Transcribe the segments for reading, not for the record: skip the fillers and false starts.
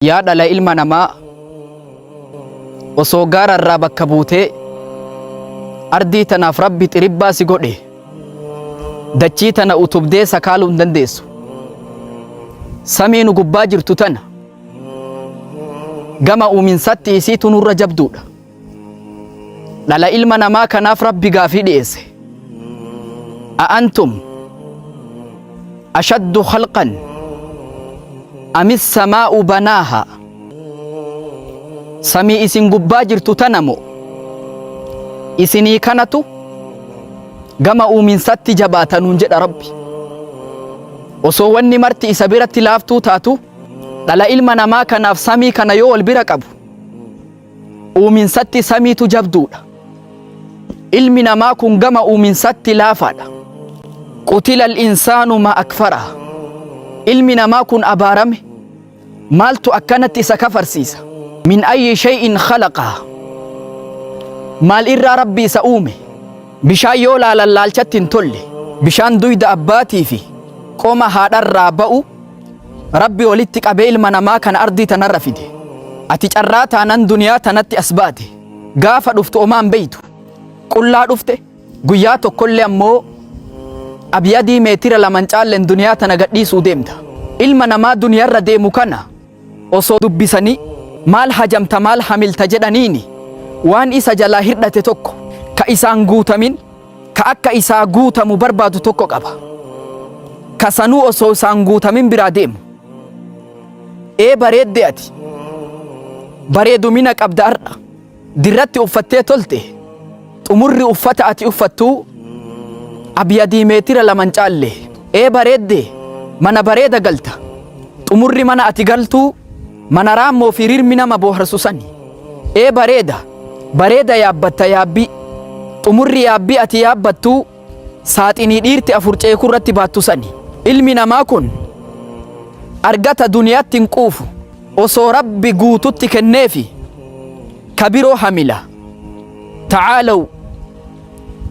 yaa dhala ilma namaa osoo gaararraa bakka buutee ardii tanaaf rabbi xiribbaa si godhe dachii tana utubdee sakaaluu hin dandeessu. Samiinu gubbaa jirtu tana gama uuminsatti isiitu nurra jabduudha. Dhala ilma namaa kanaaf rabbi gaafii dhiyeesse. A'antum ashaddu khalqan amis samaa'u banaaha. Samii isin gubbaa jirtu tana moo isinii kanatu gama uuminsatti jabaatanuun jedha rabbi. Osoo wanni marti isa biratti laaftuu taatu dhala ilma namaa kanaaf samii kana yoo wal bira qabu uuminsatti samiitu jabduudha. Ilmi namaa kun gama uuminsatti laafaadha. Qutila al-insaanu ma akfara. Ilmi namaa kun abaarame maaltu akkanatti isa kafarsiisa? Min ayyi shay'in khalaqa. Maal irraa rabbi isa uume? Bishaan yoo laalan laalchatti hin tolle bishaan duyda abbaatii fi qoma haadharraa ba'u rabbi walitti qabee ilma namaa kana ardii tanarra fide. Ati carraa taanan duniyaa tanatti as baate gaafa dhuftu omaan beeytu qullaa dhufte guyyaa tokkollee ammoo abyadii meetira laman caalleen duniyaa tana gadhiisuu deemta. Ilma namaa duniyaarra deemu kana osoo dubbisanii maal hajamta maal hamilta jedhaniini waan isa jalaa hirdhate tokko ka isaan guutamin ka akka isaa guutamu barbaadu tokko qaba. Kasanuu osoo isaan guutamin biraa deemu. Bareedde ati bareedumina qabda har'a dirratti uffattee tolte xumurri uffata ati uffattuu abyadii meetira laman caalle. Bareedde mana bareeda galta xumurri mana ati galtuu mana raammoo fi rirmi nama booharsu sani. Bareeda yaabbatta yaabbii xumurri yaabbii ati yaabbattuu saaxinii dhiirti afur ceekurratti baattu sani. Ilmi namaa kun argata duniyaatti hin quufu osoo rabbi guututti kenneefi kabiroo hamila. Tacaalaw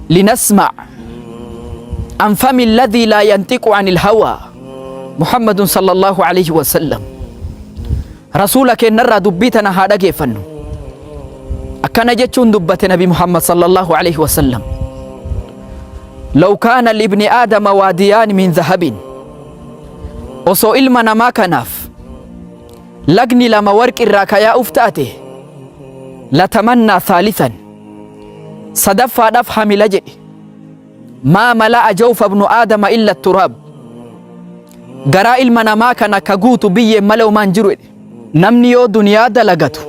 linasmac an fami alladhii laa yantiqu can ilhawaa. Muhammadun sallallahu alayhi wasallam rasuula kennarraa dubbii tana haa dhageeffannu. Akkana jechuun dubbate nabi Muhammad sallallahu alayhi wasallam law kaana libni aadama waadiyaan min dhahabin. Osoo ilma namaa kanaaf lagni lama warqi irraa kayaa'uuf taate latamannaa thaalithan sadaffaadhaaf hamila jedhe. Maa mala'a jawfa ibnu aadama illa turaab. Garaa ilma namaa kana ka guutu biyyeen malee umaan jiru jedhe. Namni yoo duniyaa dalagatu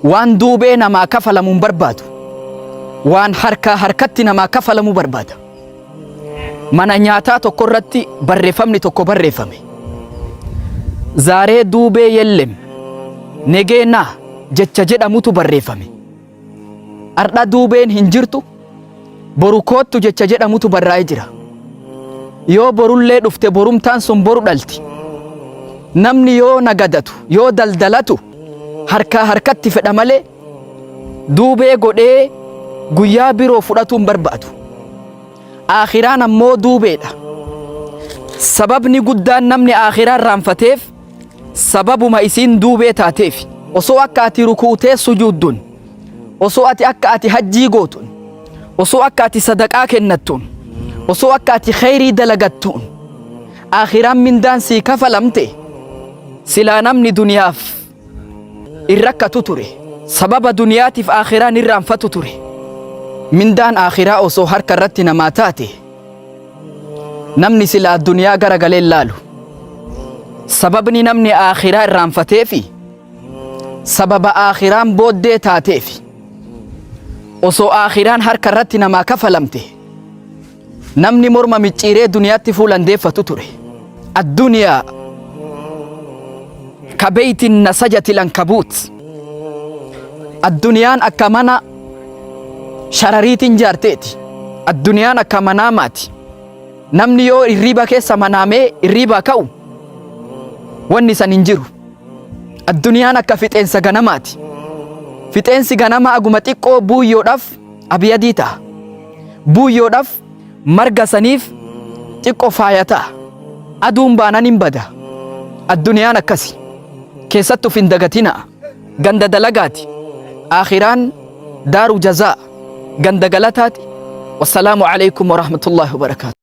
waan duubee namaa kafalamuun barbaadu waan harkaa harkatti namaa kafalamuu barbaada. Mana nyaataa tokko irratti barreeffamni tokko barreeffame. Zaaree duubee yellem negeenaa jecha jedhamutu barreeffame. Ardha duubeen hin jirtu boru koottu jecha jedhamutu barraa'ee jira. Yoo borullee dhufte borumtaan sun boru dhalti. Namni yoo nagadatu yoo daldalatu harkaa harkatti fedha malee duubee godhee guyyaa biroo fudhatuun barbaadu. Aakhiraan ammoo duubeedha. Sababni guddaan namni aakhiraa irraanfateef sababuma isiin duubee taateef. Osoo akka ati rukuutee sujuudduun osoo ati akka ati hajjii gootuun osoo akka ati sadaqaa kennattuun osoo akka ati khayrii dalagattuun aakhiraan mindaan sii kafalamte silaa namni duniyaaf irrakkatu ture. Sababa duniyaatiif aakhiraan irraanfatu ture. Mindaan aakhiraa osoo harka irratti namaa taate namni silaa duniyaa garagalee laalu. Sababni namni aakhiraa irraanfateefi sababa aakhiraan booddee taateefi osoo aakhiraan harka irratti namaa kafalamte namni morma micciiree duniyaatti fuulandeeffatu ture. Adduniyaa ka beeytin nasajati lankabuut. Adduniyaan akka mana sharariitiin jaarteeti. Adduniyaan akka manaamaati. Namni yoo irriiba keessa manaamee irriibaa ka'u wanni san hin jiru. Adduniyaan akka fixeensa ganamaati. Fixeensi ganama aguma xiqqoo buuyyoodhaaf abyadii ta'a. Buuyyoodhaaf marga saniif xiqqoo faayataa. Aduun baanan hin bada. Adduniyaan akkasi. keessattu fin dagatina ganda dalagaati akhiraan daaru jazaa ganda galataati wassalaamu alaykum warahmatullahi wabarakaatu